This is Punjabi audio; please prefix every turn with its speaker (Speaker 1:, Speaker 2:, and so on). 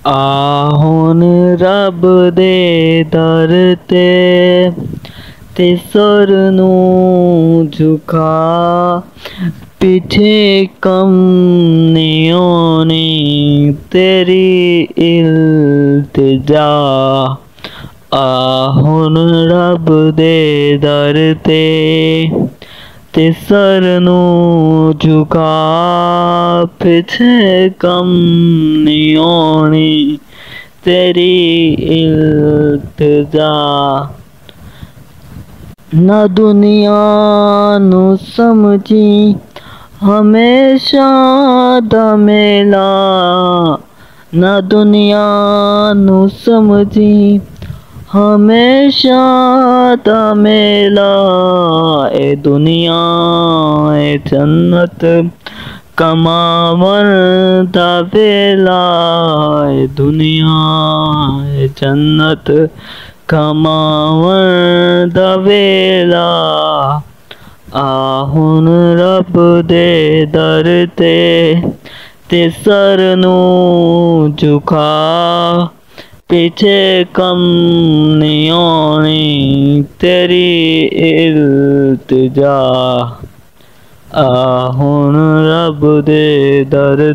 Speaker 1: ਆ ਹੁਣ ਰੱਬ ਦੇ ਦਰ ਤੇ ਸਰ ਨੂੰ ਝੁਕਾ, ਪਿੱਛੇ ਕਮ ਨਹੀਂ ਆਉਣੀ ਤੇਰੀ ਇਲਤਜਾ। ਆ ਹੁਣ ਰੱਬ ਦੇ ਦਰ ਤੇ ਸਰ ਨੂੰ ਝੁਕਾ, ਪਿੱਛੇ ਕਮ ਨਹੀਂ ਆਉਣੀ ਤੇਰੀ ਇਲਤਜਾ। ਨਾ ਦੁਨੀਆ ਨੂੰ ਸਮਝੀ ਹਮੇਸ਼ਾ ਦਾ ਮੇਲਾ, ਨਾ ਦੁਨੀਆ ਨੂੰ ਸਮਝੀ ਹਮੇਸ਼ਾ ਦਾ ਮੇਲਾ। ਇਹ ਦੁਨੀਆ ਏ ਜੰਨਤ ਕਮਾਵਣ ਦਾ ਵੇਲਾ, ਇਹ ਦੁਨੀਆ ਏ ਜੰਨਤ ਕਮਾਵਣ ਦਾ ਵੇਲਾ। ਆ ਹੁਣ ਰੱਬ ਦੇ ਦਰ ਤੇ ਸਰ ਨੂੰ ਝੁਕਾ, ਪਿੱਛੇ ਕਮ ਨਹੀਂ ਆਉਣੀ ਤੇਰੀ ਇਲਤਜਾ। ਆ ਹੁਣ ਰੱਬ ਦੇ ਦਰ